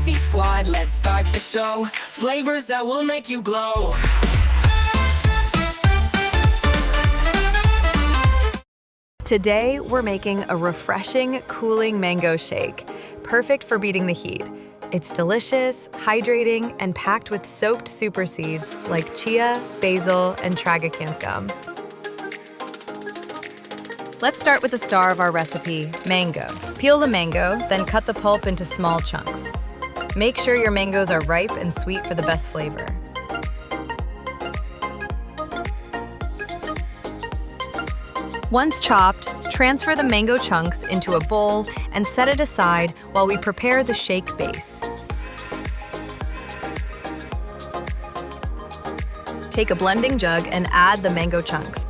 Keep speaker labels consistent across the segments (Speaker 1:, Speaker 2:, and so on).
Speaker 1: Chefy Squad, let's start the show. Flavors that will make you glow.
Speaker 2: Today, we're making a refreshing, cooling mango shake, perfect for beating the heat. It's delicious, hydrating, and packed with soaked super seeds like chia, basil, and tragacanth gum. Let's start with the star of our recipe, mango. Peel the mango, then cut the pulp into small chunks. Make sure your mangoes are ripe and sweet for the best flavor. Once chopped, transfer the mango chunks into a bowl and set it aside while we prepare the shake base. Take a blending jug and add the mango chunks.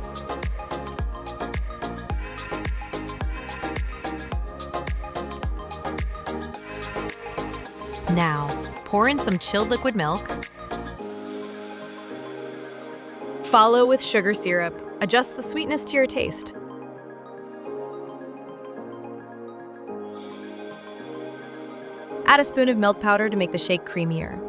Speaker 2: Now, pour in some chilled liquid milk. Follow with sugar syrup. Adjust the sweetness to your taste. Add a spoon of milk powder to make the shake creamier.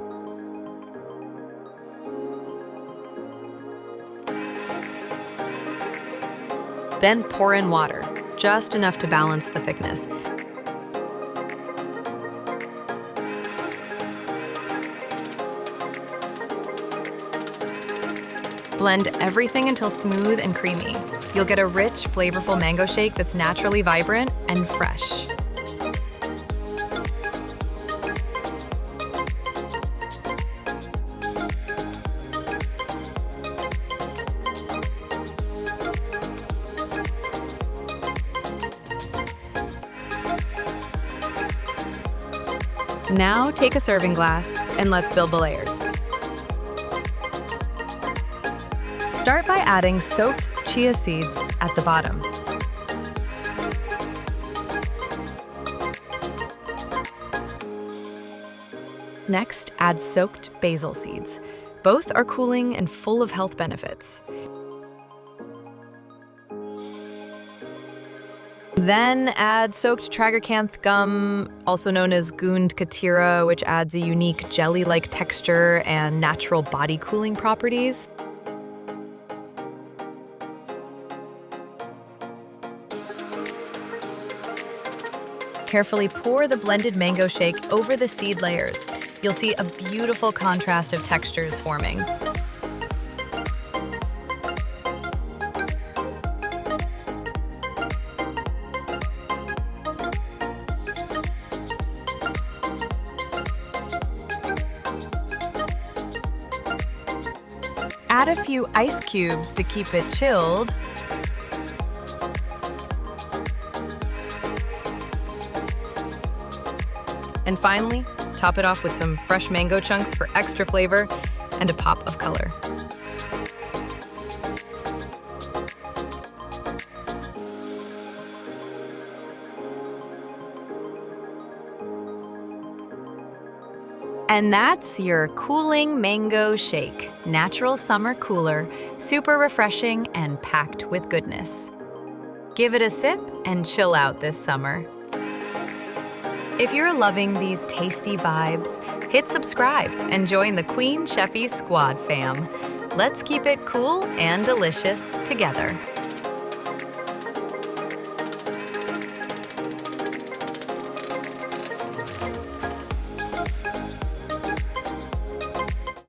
Speaker 2: Then pour in water, just enough to balance the thickness. Blend everything until smooth and creamy. You'll get a rich, flavorful mango shake that's naturally vibrant and fresh. Now take a serving glass and let's build the layers. Start by adding soaked chia seeds at the bottom. Next, add soaked basil seeds. Both are cooling and full of health benefits. Then add soaked tragacanth gum, also known as Katira, which adds a unique jelly-like texture and natural body cooling properties. Carefully pour the blended mango shake over the seed layers. You'll see a beautiful contrast of textures forming. Add a few ice cubes to keep it chilled. And finally, top it off with some fresh mango chunks for extra flavor and a pop of color. And that's your cooling mango shake. Natural summer cooler, super refreshing and packed with goodness. Give it a sip and chill out this summer. If you're loving these tasty vibes, hit subscribe and join the Queen Chefy Squad fam. Let's keep it cool and delicious together.